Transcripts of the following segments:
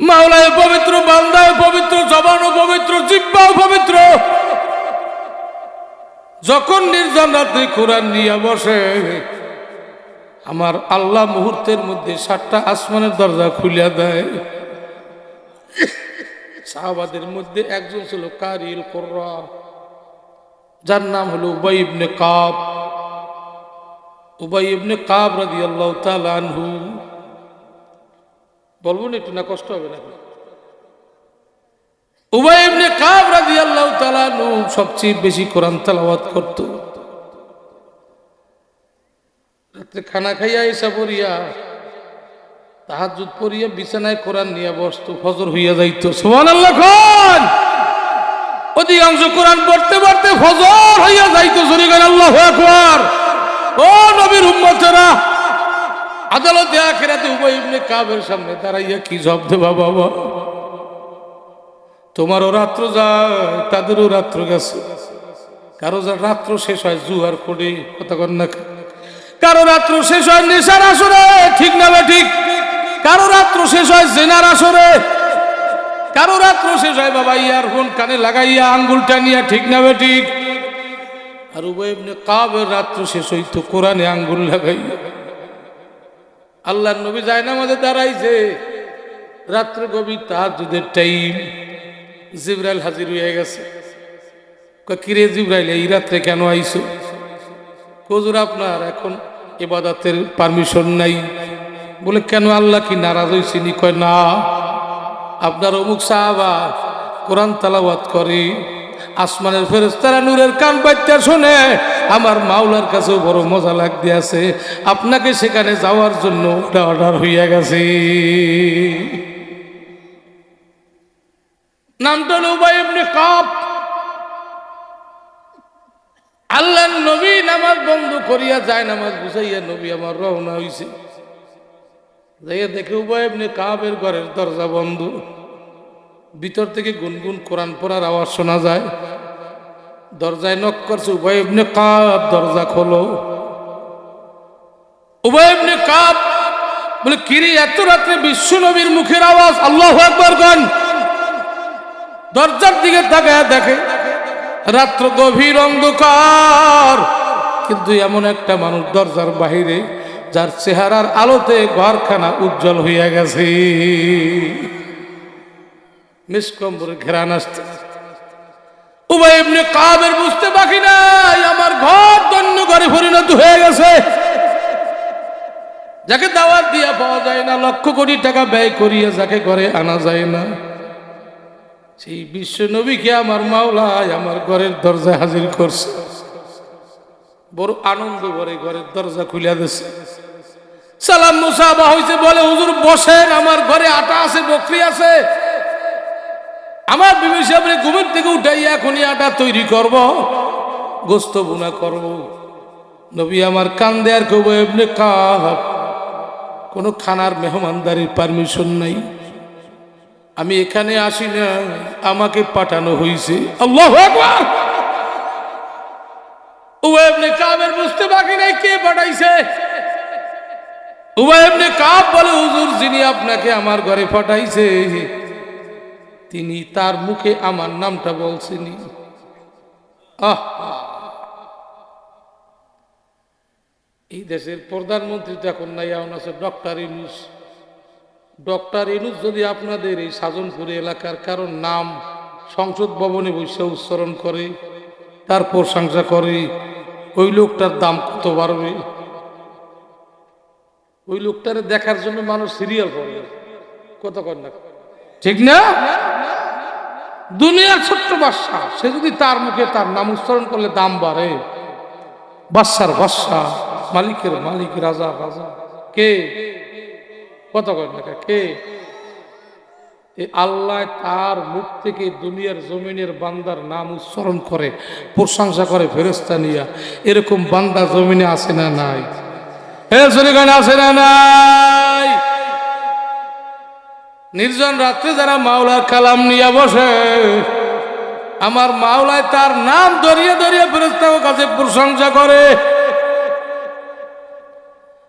মাওলায় পবিত্র, বান্দায় পবিত্র, জবানও পবিত্র, জিহ্বাও পবিত্র। যখন নির্জন রাত্রে কোরআন নিয়ে বসে, আমার আল্লাহ মুহূর্তের মধ্যে 7টা আসমানের দরজা খুলিয়া দেয়। সাহাবাদের মধ্যে একজন ছিল কারিল কুরআন, যার নাম হলো উবাই ইবনে কাব। উবাই ইবনে কাব রাদিয়াল্লাহু তাআলা আনহু। বলবো না একটু, না কষ্ট হবে না? উবাই ইবনে কাব রাদিয়াল্লাহু তাআলা আনহু সবচেয়ে বেশি কোরআন তেলাওয়াত করত। রাত্রে খানা খাইয়া এসা পড়িয়া, তাহাজ্জুদ পড়িয়া বিছানায় কোরআন নিয়ে বসতো, ফজর হইয়া যাইতো। সুবহানাল্লাহ কোন অধিকাংশ কোরআন পড়তে পড়তে ফজর হইয়া যাইতো। জোরে গান আল্লাহু আকবার। ও নবীর উম্মতেরা, আদালতে আখিরাতে উবাই ইবনে কাবের সামনে দাঁড়াইয়া কি জবাব দেবা? বাবা, তোমারও রাত্র যায়, তাদেরও রাত্র গেছে। কারো রাত্র শেষ হয় জুয়ার করে, কথা কন না? কারো রাত্র শেষ হয় নেশার আসরে, ঠিক না ঠিক? কারো রাত্র শেষ হয় জেনার আসরে, কারো রাত্র শেষ হয় বাবা ইয়ারফোন কানে লাগাইয়া আঙ্গুল টানিয়া, ঠিক না ঠিক? আর উবাই ইবনে কাবের রাত্র শেষ হইতো কোরআনে আঙ্গুল লাগাইয়া। আল্লাহর নবী জায়নামাজে দাঁড়াইছে, রাত্রে গভীর তাহাজ্জুদের টাইম। জিবরাইল হাজির হয়ে গেছে। কিরে জিবরাইল, এই রাত্রে কেন আইছো? হুজুর আপনার এখন ইবাদতের পারমিশন নাই। বলে কেন, আল্লাহ কি নারাজ হইছেনি? কয় না, আপনার অমুক সাহাবা কোরআন তেলাওয়াত করে, আসমানের ফেরেশতারা নূরের কান পাইতে শুনে, আমার মাওলার কাছেও বড় মজা লাগতে আছে। আপনাকে সেখানে যাওয়ার জন্য অর্ডার হইয়া গেছে। নামটা উবাই ইবনে কাব। আল্লাহর নবী নামাজ বন্ধ করিয়া যায়, নামাজ বুঝাইয়া নবী আমার রওনা হইছে। যাইয়া দেখে উবাই ইবনে কাবের ঘরের দরজা বন্ধ। ভিতর থেকে গুনগুন কোরআন পড়ার আওয়াজ শোনা যায়। দরজায় নক করছে, উবাই ইবনে কাব দরজা খোলো। উবাই ইবনে কাব বলে, কিরে এত রাত্রে বিশ্ব নবীর মুখের আওয়াজ? আল্লাহু আকবার গান। দরজার দিকে তাকায় দেখে রাত্র গভীর অন্ধকার, কিন্তু এমন একটা মানুষ দরজার বাহিরে, যার চেহারার আলোতে ঘরখানা উজ্জ্বল হইয়া গেছে। নিষ্কম্বরে ঘেরান আসছে। উবাই ইবনে কাবের বুঝতে বাকি নাই, আমার ঘর ধন্য ঘরে পরিণত হয়ে গেছে। যাকে দাওয়াত দিয়া পাওয়া যায় না, লক্ষ কোটি টাকা ব্যয় করিয়া যাকে ঘরে আনা যায় না, সেই বিশ্ব নবীকে আমার মাওলায় আমার ঘরের দরজায় হাজির করছে। বড় আনন্দ করে ঘরের দরজা খুলিয়া দিছে। সালাম মুসাফা হইছে। বলে, হুজুর বসেন, আমার ঘরে আটা আছে, বকরি আছে। আমার বিবি সাহেবের ঘুমের থেকে উঠাইয়া এখনই আটা তৈরি করব, গোস্ত ভুনা করব। নবী আমার কান্দে আর কব, ইবনে কাব, কোনো খানার মেহমানদারির পারমিশন নাই। আমি এখানে আসি না, আমাকে পাঠানো হয়েছে। আল্লাহু আকবার। উবাই ইবনে কাবের বুঝতে বাকি নাই কে পাঠাইছে। উবাই ইবনে কাব বলে, হুজুর যিনি আপনাকে আমার ঘরে পাঠাইছে, তিনি তার মুখে আমার নামটা বলছেনি। এই দেশের প্রধানমন্ত্রী তো এখন নাই, এখন আছে ডক্টর ইউনূস। ডক্টর ইউনূস যদি আপনাদের এই সাজনপুরে এলাকার কারণ নাম সংসদ ভবনে বসে উচ্চারণ করে, তার প্রশংসা করে, ওই লোকটার দাম কত বাড়বে? ওই লোকটারে দেখার জন্য মানুষ সিরিয়াল করে, কত কর না, ঠিক না? দুনিয়ার ছোট্ট বাদশা, সে যদি তার মুখে তার নাম উচ্চারণ করলে দাম বাড়ে। বাদশার বাদশা, মালিকের মালিক, রাজা রাজা, কে? কত কর না, কে? আল্লাহ তার মুখ থেকে দুনিয়ার জমিনের বান্দার নাম উচ্চারণ করে, প্রশংসা করে ফেরেশতা নিয়া। এরকম বান্দা জমিনে আছে না নাই? আছে না নাই? নির্জন রাত্রে যারা মাওলার কালাম নিয়ে বসে, আমার মাওলায় তার নাম ধরিয়ে ধরিয়ে ফেরেশতার কাছে প্রশংসা করে।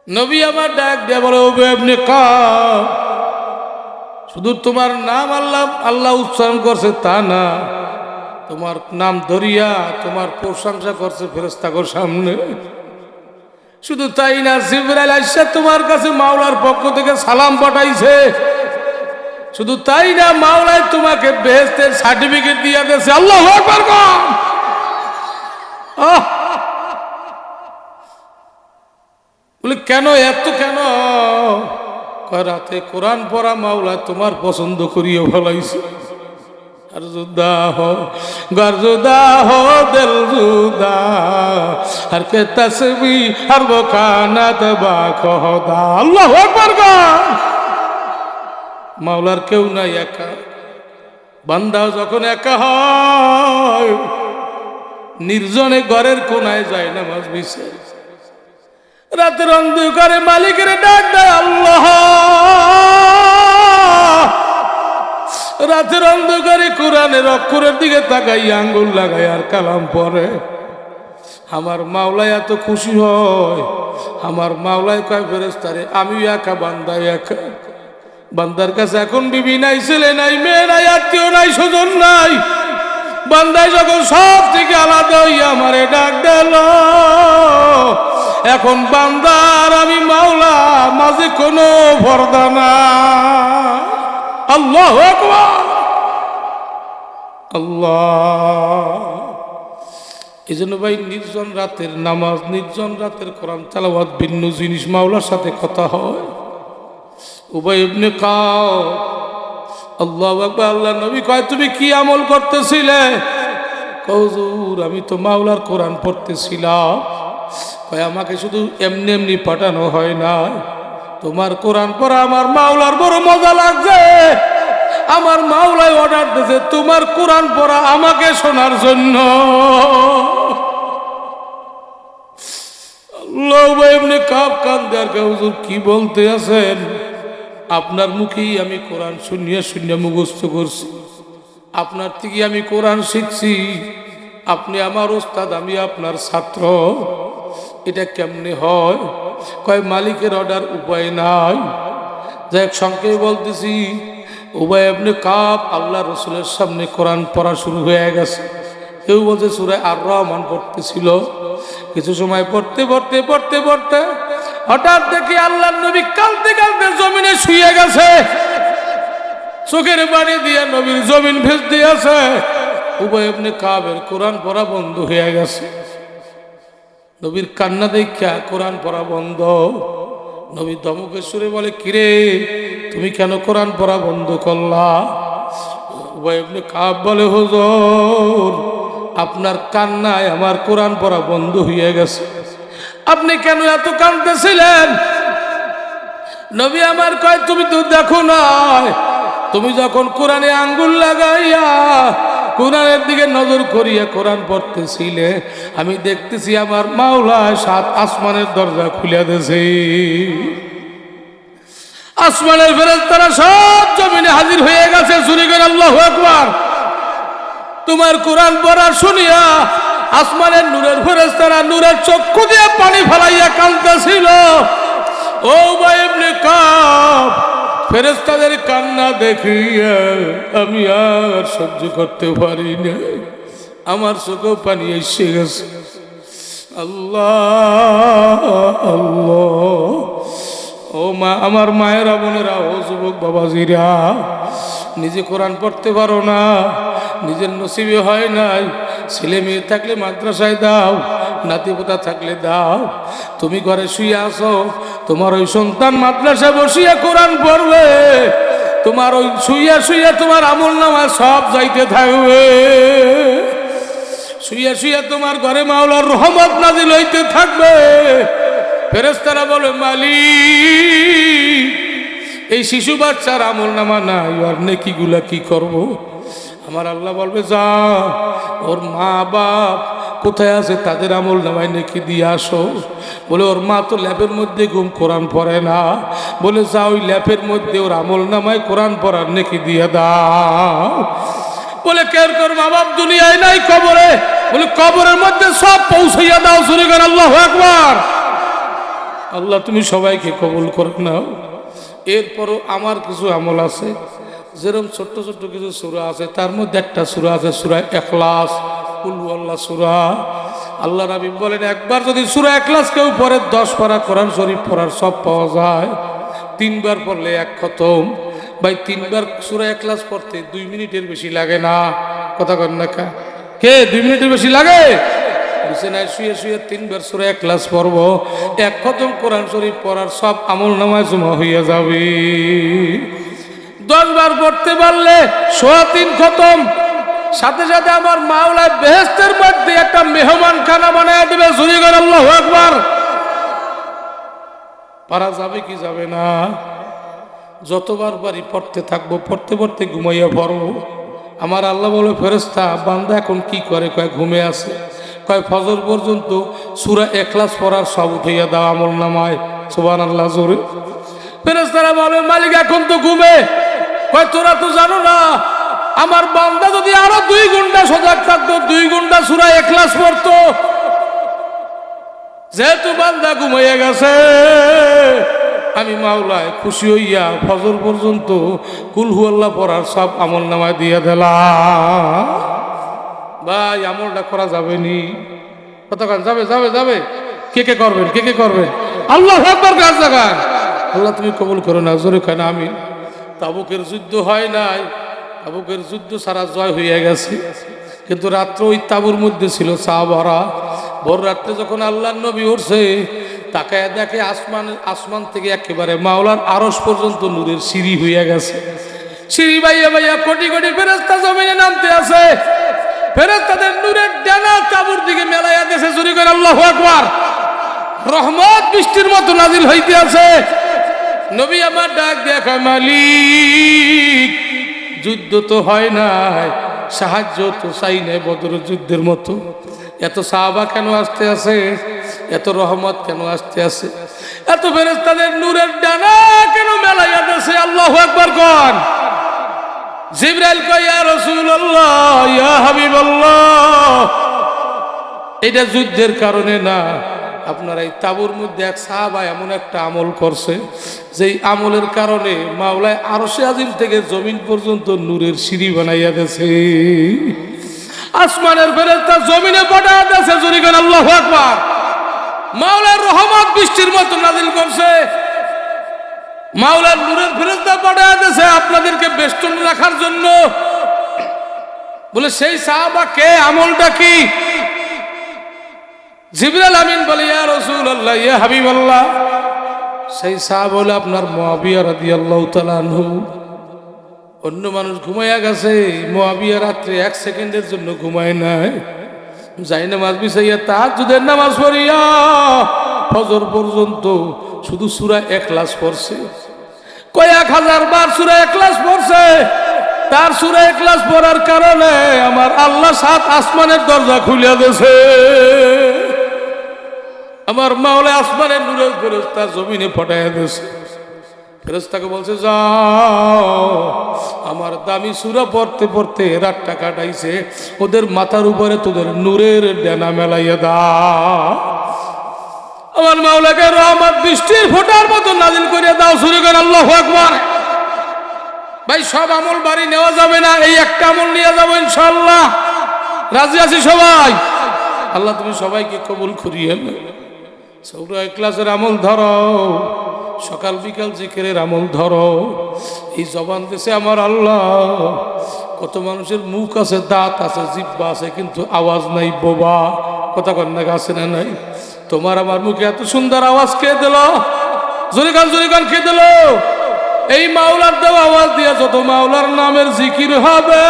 নবী আমার ডাক দিয়ে বলে, উবাই ইবনে কাব, শুধু তোমার নাম আল্লাহ আল্লাহ উচ্চারণ করছে তা না, তোমার নাম ধরিয়া তোমার প্রশংসা করছে ফেরেশতাগণের সামনে। শুধু তাই না, জিবরাইল আইসা তোমার কাছে মাওলার পক্ষ থেকে সালাম পাঠাইছে। শুধু তাই না, মাওলায় তোমাকে বেহেশতের সার্টিফিকেট দিয়ে দিয়েছে। আল্লাহু আকবার। বলে কেন, এত কেন? রাতে কোরআন পড়া মাওলা তোমার পছন্দ করিয়ে ফলাইছে। আর জুদা হো গর জুদা হো দিল জুদা, আর কে তসবি আর वो কানাত বা খোদা। আল্লাহু আকবার। মাওলার কেউ নাই, একা। বান্দা যখন একা হয়, নির্জনে ঘরের কোনায় যায় নামাজ বিছে, রাতের অন্ধকারে মালিকের ডাক দেয় আল্লাহ। রাতের অন্ধকারে কোরআনের অক্ষরের দিকে তাকাই আঙ্গুল লাগাই আর কালাম পড়ে। আমার মাওলায় এত খুশি হয়। আমার মাওলায় কয় ফেরেশতারে, আমি একা, বান্দা একা। বান্দার কাছে এখন বিবি নাই, ছেলে নাই, মেয়ে নাই, আত্মীয় নাই, স্বজন নাই। বান্দায় যখন সব থেকে আলাদা হইয়া আমারে ডাক দিল, এখন বান্দার আমি মাওলা মাঝে কোনো পর্দা না। আল্লাহু আকবার। আল্লাহ। এই জন্য ভাই, নির্জন রাতের নামাজ, নির্জন রাতের কোরআন তেলাওয়াত ভিন্ন জিনিস। মাওলার সাথে কথা হয়। উবাই ইবনে কাব, আল্লাহু আকবার। আল্লাহ নবী কয়, তুমি কি আমল করতেছিলে? হুজুর, আমি তো মাওলার কোরআন পড়তেছিলাম। কয়, আমাকে শুধু এমনি এমনি পাঠানো হয় না, তোমার কোরআন পড়া আমার মাওলার বড় মজা লাগছে। আমার মাওলায় অর্ডার দিয়েছে তোমার কোরআন পড়া আমাকে শোনার জন্য। আল্লাহ এমনি কাপ কান দেয়ার, হুজুর কি বলতে আছেন? আপনার মুখেই আমি কোরআন শুনিয়া শুনিয়া মুখস্থ করছি। আপনার থেকে আমি কোরআন শিখছি। আপনি আমার ওস্তাদ, আমি আপনার ছাত্র। এটা কেমনে হয়? কয়, মালিকের অর্ডার, উপায় নাই। যাই হোক, সংক্ষেপে বলতেছি, উবাই ইবনে কাব আল্লাহ রসুলের সামনে কোরআন পড়া শুরু হয়ে গেছে। কেউ বলছে সূরা আর রহমান পড়তেছিল। কিছু সময় পড়তে পড়তে পড়তে পড়তে হঠাৎ দেখি আল্লাহ নবী কাঁদতে কাঁদতে জমিনে শুয়ে গেছে। চোখের পানি দিয়ে নবীর জমিন ভেসতে আছে। উবাই ইবনে কাবের কোরআন পড়া বন্ধ হয়ে গেছে। নবীর কান্না দেখা কোরআন পড়া বন্ধ। নবী ধমকের সুরে বলে, কিরে, তুমি কেন কোরআন পড়া বন্ধ করলা? উবাই ইবনে কাব বলে, হুজুর, আপনার কান্নায় আমার কোরআন পড়া বন্ধ হয়ে গেছে। আপনি কেন এত কাঁদতেছিলেন? নবী আমার কয়, তুমি তো দেখো না, তুমি যখন কোরআনে আঙ্গুল লাগাইয়া কোরআনের দিকে নজর করিয়া কোরআন পড়তেছিলে, আমি দেখতেছি আমার মাওলা 7 আসমানের দরজা খুলে দিয়েছে। আসমানের ফেরেশতারা সব জমিনে হাজির হয়ে গেছে। জোরে করে আল্লাহু আকবার। তোমার কোরআন পড়া শুনিয়া আসমানের নূরের ফেরেশতারা নূরের চক্ষু দিয়ে পানি ফেলাইয়া কাঁদতেছিল। ও উবাই ইবনে কাব, ফেরেশতাদের কান্না দেখিয়া আমি আর সহ্য করতে পারি না। আমার চোখে পানি এসে গেছে। আল্লাহ আল্লাহ। ও মা, আমার মায়েরা, বোনেরা, ও যুবক বাবাজিরা, নিজে কোরআন পড়তে পারো না, নিজের নসিবে হয় নাই। ছেলে মেয়ে থাকলে মাদ্রাসায় দাও, নাতিপোতা থাকলে দাও। তুমি ঘরে শুয়ে আসো, তোমার ওই সন্তান মাদ্রাসায় বসিয়া কোরআন পড়বে। তোমার ওই শুইয়া শুইয়া তোমার আমলনামা সব যাইতে থাকবে। শুইয়া শুইয়া তোমার ঘরে মাওলার রহমত নাজিল হইতে থাকবে। ফেরেশতারা বলে, মালিক, এই শিশু বাচ্চার আমলনামা নাই, আর নেকিগুলা কি করব? আমার আল্লাহ বলবে, যা, ওর মা বাপ কোথায় আছে তাদের আমলনামায় নেকি দিয়ে আসো। বলে, ওর মা তো ল্যাপের মধ্যে ঘুম, কোরআন পড়ে না। বলে, যা, ওই ল্যাপের মধ্যে ওর আমলনামায় কোরআন পড়ার নেকি দিয়ে দাও। বলে, কের কর মা বাপ দুনিয়ায় নাই, কবরে। বলে, কবরের মধ্যে সব পৌঁছাইয়া দাও। শুনে কর আল্লাহু আকবার। আল্লাহ তুমি সবাইকে কবুল করে নাও। এরপরও আমার কিছু আমল আছে, যেরকম ছোট্ট ছোট্ট কিছু সূরা আছে, তার মধ্যে একটা সূরা আছে সূরা ইখলাস, কুল হুয়াল্লাহ সূরা। আল্লাহ নবী বলেন, একবার যদি সূরা ইখলাস কেউ পড়ে 10 পারা কোরআন শরীফ পড়ার সব পাওয়া যায়। 3 বার পড়লে 1 খতম। ভাই 3 বার সূরা ইখলাস পড়তে 2 মিনিটের বেশি লাগে না। কথা কন না কে 2 মিনিটের বেশি লাগে? বিছানায় শুয়ে শুয়ে 3 বার সূরা ইখলাস পড়ব, 1 খতম কোরআন শরীফ পড়ার সব আমল নামায় জমা হইয়া যাবে। 10 বার পড়তে পারলে 3.5 খতম। সাথে সাথে আমার মাওলা বেহেশতের মধ্যে একটা মেহমান খানা বানায় দিবে। জোরে করে আল্লাহু আকবার। পারা যাবে কি যাবে না? যতবার পারি পড়তে থাকবো, পড়তে পড়তে ঘুমাইয়া পড়বো। আমার আল্লাহ বলে, ফেরেশতা বান্দা এখন কি করে? কয় ঘুমে আছে। কয় ফজর পর্যন্ত সূরা ইখলাস পড়ার সব উঠাইয়া দাও আমল নামায়। সুবহানাল্লাহ জোরে। ফেরেশতারা বলে, মালিক এখন তো ঘুমে। কয় তোরা তো জানো না, আমার বান্দা যদি আরো 2 ঘন্টা সজাগ থাকতো, 2 ঘন্টা সূরা ইখলাস পড়তো। যেহেতু বান্দা ঘুমাইয়া গেছে, আমি মাওলায় খুশি হইয়া ফজর পর্যন্ত কুল হুয়াল্লাহ পড়ার সব আমল নামায় দিয়ে দিলাম। ভাই আমলটা করা যাবে নি? কতক্ষণ যাবে যাবে যাবে? কে কে করবেন? কে কে করবেন? আল্লাহু আকবার। কাজ জায়গায় আল্লাহ তুমি কবুল করো না। জোরে খানা আমি। তাবুকের যুদ্ধ হয় নাই, তাবুকের যুদ্ধ সারা জয় হইয়া গেছে, কিন্তু রাত্রে ওই তাবুর মধ্যে ছিল সাহাবারা। ভোর রাত্রে যখন আল্লাহর নবী উঠছে, তাকায় দেখে আসমান থেকে একেবারে মাওলার আরশ পর্যন্ত নূরের সিঁড়ি হইয়া গেছে। সিঁড়ি বাইয়া বাইয়া কোটি কোটি ফেরেশতা জমিনে নামতে আছে। ফেরেশতাদের নূরের ডানা তাবুর দিকে মেলাইয়া দেশে চুরি করে আল্লাহু আকবার। রহমত বৃষ্টির মতো নাজিল হইতে আছে। নবী আমার ডাক দেখা, মালিক যুদ্ধ তো হয় নাই, সাহায্য তো চাই নাই বদর যুদ্ধের মতো। এত সাহাবা কেন আসতে আছে? এত রহমত কেন আসতে আছে? এত ফেরেশতাদের নূরের ডানা কেন মেলাইয়া দেশে? আল্লাহু আকবার কোন। জিবরাইল কয়, ইয়া রাসূলুল্লাহ, ইয়া হাবিবাল্লাহ, এটা যুদ্ধের কারণে না, আপনার এই তাবুর মধ্যে এক সাহাবা এমন একটা আমল করছে, যেই আমলের কারণে মাওলায় আরশে আজিম থেকে জমিন পর্যন্ত নূরের সিঁড়ি বানাইয়া দিয়েছে। আসমানের ফেরেশতা জমিনে পাঠাইয়া দিয়েছে। জোরে করে আল্লাহু আকবার। মাওলার রহমত বৃষ্টির মতো নাজিল করছে। মাওলার নূরের ফেরেশতা পাঠাইয়া দিয়েছে আপনাদেরকে বেষ্টন রাখার জন্য। বলে সেই সাহাবা কে? আমলটা কি? জিবরাইল আমিন বলে, ইয়া রাসূলুল্লাহ, ইয়া হাবিবাল্লাহ, সেই সাহাবা হলো আপনার মুআবিয়া রাদিয়াল্লাহু তাআলা আনহু। অন্য মানুষ ঘুমাইয়া গেছে, মুআবিয়া রাত্রে 1 সেকেন্ডের জন্য ঘুমায় নাই। যাই নামাজ বিছাইয়া তাহাজ্জুদের নামাজ পড়িয়া ফজর পর্যন্ত শুধু সূরা ইখলাস পড়ছে। কয়েক হাজার বার সূরা ইখলাস পড়ছে। তার সূরা ইখলাস পড়ার কারণে আমার আল্লাহ 7 আসমানের দরজা খুলে দিয়েছে। আমার মাওলা আসমানের নূরের ফেরেশতা জমিনে পাঠাইয়া দিয়েছে। ফেরেশতাকে বলছে, যাও আমার দামি সূরা পড়তে পড়তে রাতটা কাটাইছে, ওদের মাথার উপরে তোদের নূরের ডানা মেলাইয়া দাও। আমার মাওলাকে রহমত বৃষ্টির ফোঁটার মতো নাজিল করিয়া দাও। শুরু করে আল্লাহু আকবার। ভাই সব আমল বাড়ি নেওয়া যাবে না, এই একটা আমল নিয়ে যাবো ইনশাআল্লাহ। রাজি আছি সবাই? আল্লাহ তুমি সবাইকে কবুল করিয়ে সূরা ইখলাসের আমল ধরো, সকাল বিকাল জিকিরের আমল ধরো। এই জবান দেশে আমার আল্লাহ, কত মানুষের মুখ আছে, দাঁত আছে, জিহ্বা আছে, কিন্তু আওয়াজ নাই। বোবা কথা কন্যা আছে না নাই? তোমার আমার মুখে এত সুন্দর আওয়াজ কে দিল? জোরে গান কে দিল? এই মাওলার দেওয়া আওয়াজ দিয়ে যত মাওলার নামের জিকির হবে,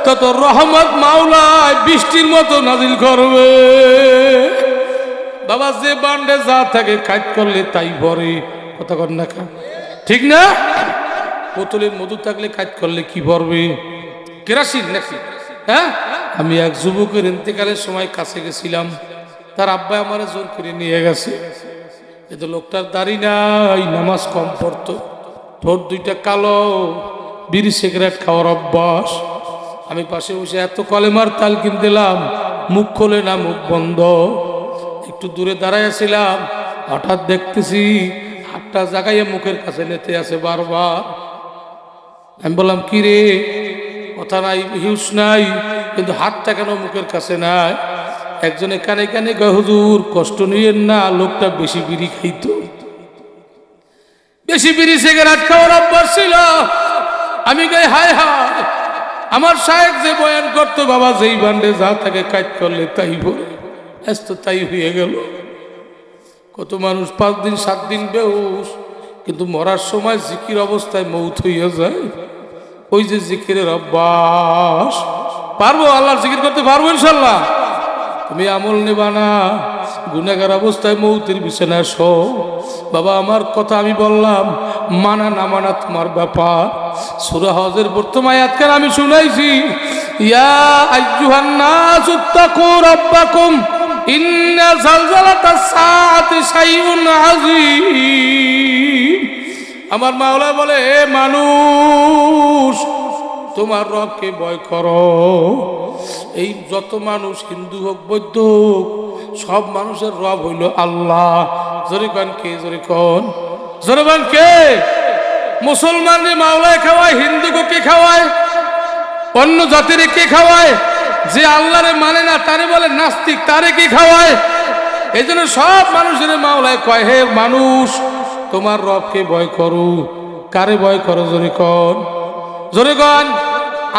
তত রহমত মাওলায় বৃষ্টির মতো নাজিল করবে। বাবা যে বান্ডে যা থাকে কাজ করলে তাই ভরে। কথা কর না, ঠিক না? বোতলে মধু থাকলে কাজ করলে কি ভরবে? কেরাসিন নাকি? হ্যাঁ, আমি এক যুবকের ইন্তেকালের সময় কাছে গেছিলাম। তার আব্বা আমার জোর করে নিয়ে গেছে। কিন্তু লোকটার দাড়ি নাই, নামাজ কম পড়তো, ঠোঁট 2টা কালো, বিড়ি সিগারেট খাওয়ার অভ্যাস। আমি পাশে বসে এত কলেমার তালকিন দিলাম, মুখ খোলে না, মুখ বন্ধ। একটু দূরে দাঁড়াইয়াছিলাম, হঠাৎ দেখতেছি হাতটা জাগাইয়া মুখের কাছে নিতে আছে বারবার। আমি বললাম কি রে, কথা নাই, হিউস নাই, কিন্তু হাতটা কেন মুখের কাছে নাই? একজনে কানে কানে কয়, হুজুর কষ্ট নিয়েন না, লোকটা বেশি বিড়ি খাইতো, বেশি বিড়ি সিগারেট খাওয়ার অভ্যাস ছিল। আমি গাই হায় হায়, আমার সাহেব যে বয়ান করতো, বাবা যেই বান্ডে যা থাকে কাজ করলে তাই বলে, আজ তো তাই হয়ে গেল। কত মানুষ 5 দিন 7 দিন বেহুশ, কিন্তু মরার সময় জিকির অবস্থায় মৌত হইয়া যায়। ওই যে জিকিরের অভ্যাস, পারবো আল্লাহর জিকির করতে পারবো ইনশাল্লাহ। তুমি আমল নেবা না, গুনাহগার অবস্থায় মৌতের বিছানায় শো। বাবা আমার কথা আমি বললাম, মানা না মানা তোমার ব্যাপার। সূরা হজের প্রথম আয়াতকার আমি শুনাইছি, ইয়া আইয়ুহান নাস ইত্তাকু রাব্বাকুম ইন্না জালজালাতাস সাআতি শাইউন আযীম। আমার মাওলা বলে, হে মানুষ, তোমার রবকে ভয় করো। এই যত মানুষ, হিন্দু হোক বৌদ্ধ হোক, সব মানুষের রব হইল আল্লাহ। জোরে কন কে? জোরে কন, জোরে কন কে? মুসলমানরে মাওলায় খাওয়ায়, হিন্দুকে কে খাওয়ায়? অন্য জাতিরে কে খাওয়ায়? যে আল্লাহরে মানে না তারে বলে নাস্তিক, তারে কি খাওয়ায়? এই জন্য সব মানুষের মাওলায় কয়, হে মানুষ তোমার রবকে ভয় করো। কারে ভয় করো? জোরে কন, জোরে কন।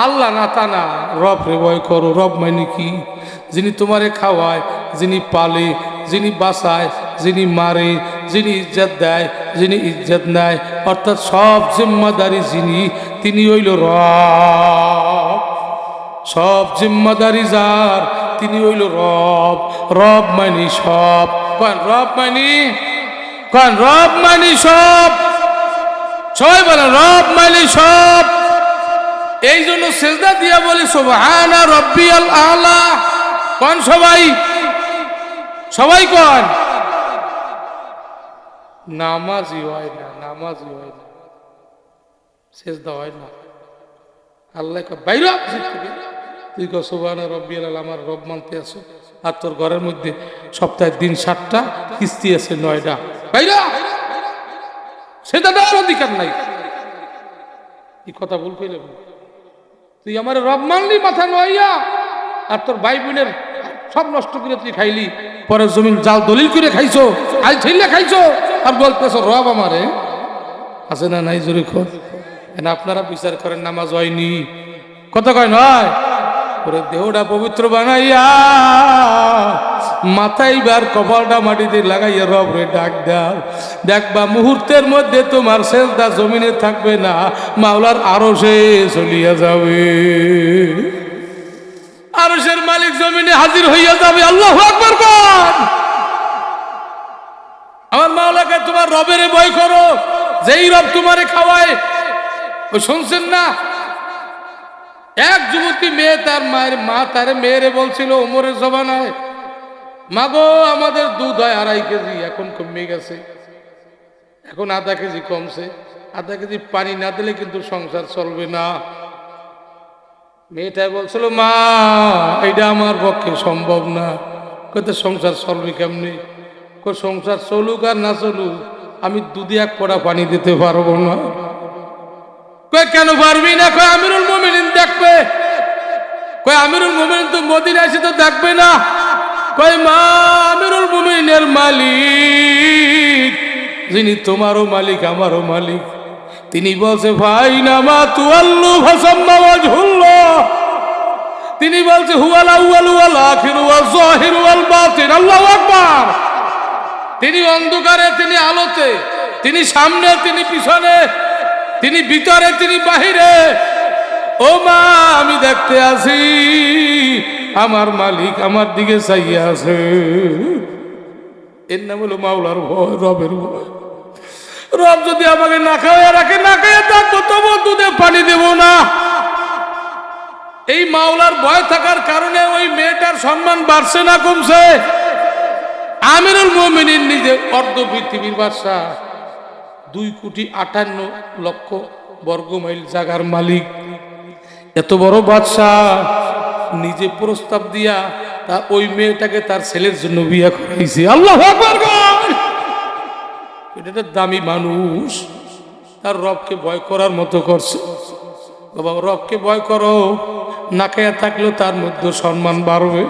আল্লাহ না তা না, রব রে ভয় করো। রব মানে কি? যিনি তোমারে খাওয়ায়, যিনি পালে, যিনি বাঁচায়, যিনি মারে, যিনি ইজ্জত দেয়, যিনি ইজ্জত নেয়, অর্থাৎ সব জিম্মাদারি যিনি, তিনি হইল রব। সব জিম্মাদারি যার, তিনি হইল রব। রব মানি সব। কন রব মানি, কন রব মানি সব। সবাই বলে রব মানি সব। এই জন্য সেজদা দিয়া বলি সুবহানা রাব্বিয়াল আলা। কোন সবাই, সবাই কোন। নামাজি হয় না, নামাজি হয় না, সেজদা হয় না। আল্লাহ বাইরে তুই কো সুবহানা রাব্বিয়াল আলা, আমার রব মানতে আছো, আর তোর ঘরের মধ্যে সপ্তাহের দিন 7টা, কিস্তি আছে 9টা, বাইরে সেটা দেওয়ার অধিকার নাই। এই কথা ভুল কইলে, তুই আমার রব মানলি মাথা নইয়া, আর তোর ভাই বোনের সব নষ্ট করে তুই খাইলি, পরে জমিন জাল দলিল করে খাইছো, আজ ঠেলে খাইছো, আর বলতেছ রব আমারে। আছে না নাই? জোরে কর। আপনারা বিচার করেন নামাজ হয়নি, কথা কয় নয়, ওরে দেহটা পবিত্র বানাইয়া মাথায় বার কপালটা মাটিতে লাগাইয়া রব রে ডাক দাও, দেখবা মুহূর্তের মধ্যে তোমার সেজদা জমিনে থাকবে না, মাওলার আরশে চলিয়া যাবে। আরশের মালিক জমিনে হাজির হইয়া যাবে। আল্লাহু আকবার কর। আমার মাওলাকে তোমার রবের ভয় করো, যেই রব তোমারে খাওয়ায়। ও শুনছেন না, এক যুবতী মেয়ে, তার মায়ের মা তারে মেয়েরে বলছিল ওমরের জমানায়, মাগো আমাদের দুধ হয় 2.5 কেজি, এখন কমে গেছে, এখন 0.5 কেজি কমছে, 0.5 কেজি পানি না দিলে কিন্তু সংসার চলবে না। মেয়েটা বলছিল, মা এটা আমার পক্ষে সম্ভব না। কইতে সংসার চলবে কেমনি? কই সংসার চলুক আর না চলুক, আমি দুধে 1 পড়া পানি দিতে পারবো না। কই কেন পারবি না? কই আমিরুল মুমিনিন দেখবে। কই আমিরুল মুমিনিন তো মদিনা এসে তো দেখবে না। কই মা, আমিরুল মুমিনের মালিক, যিনি তোমারও মালিক আমারও মালিক, তিনি বলছে ভাই নামা তুয়াল্লু ফাসাম্মা ওয়াজহুল্লাহ। তিনি বলছে হুয়াল আউয়ালু ওয়াল আখিরু ওয়াল যাহিরু ওয়াল বাতিন। আল্লাহু আকবার। তিনি অন্ধকারে, তিনি আলোতে, তিনি সামনে, তিনি পিছনে, তিনি ভিতরে, তিনি বাহিরে। ও মা, আমি দেখতে আছি, আমার মালিক আমার দিকে চাইয়া আছে। এর নাম হলো মাওলার ভয়, রবের ভয়। রব যদি আমাকে না খাওয়া রাখে, না খাইয়া থাকবো, তবু দুধে পানি দেব না। এই মাওলার ভয় থাকার কারণে ওই মেয়েটার সম্মান বাড়ছে না কমছে? আমিরুল মুমিনিন নিজে অর্ধ পৃথিবীর বাদশা, 2,58,00,000 বর্গমাইল জায়গার মালিক, এত বড় বাদশা নিজে প্রস্তাব দিয়া তা ওই মেয়েটাকে তার ছেলের জন্য বিয়ে করাইছে। আল্লাহু আকবার। এটা দামি মানুষ, তার রবকে ভয় করার মতো করছে। বাবা রবকে ভয় করো, না খেয়ে থাকলেও তার মধ্যে সম্মান বাড়বে।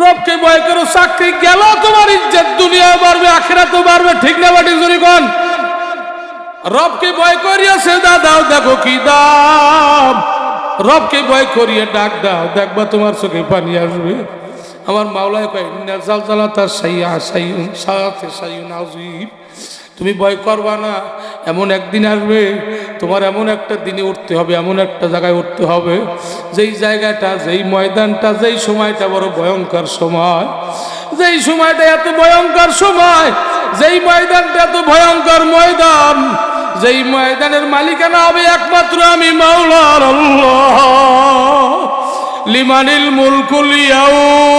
রবকে ভয় করো, চাকরি গেল তোমার ইজ্জত দুনিয়ায় বাড়বে, আখিরাতেও বাড়বে। ঠিক না বাটি জোরে কোন? রবকে ভয় করিয়া সেজদা দাও, দেখো কি দাম। রবকে ভয় করিয়া ডাক দাও, দেখবা তোমার চোখে পানি আসবে। আমার মাওলায় কয় ইন্না জালজালাতা শাইউন সাআতে শাইউন আযীম। তুমি ভয় করবা না, এমন একদিন আসবে তোমার এমন একটা দিনে উঠতে হবে, এমন একটা জায়গায় উঠতে হবে, যেই জায়গাটা, যেই ময়দানটা, যেই সময়টা বড় ভয়ঙ্কর সময়, যেই সময়টা এত ভয়ঙ্কর সময়, যেই ময়দানটা এত ভয়ঙ্কর ময়দান, যেই ময়দানের মালিকানা হবে একমাত্র আমি মাওলার আল্লাহ। লিমানিল মুলকুল ইয়াউম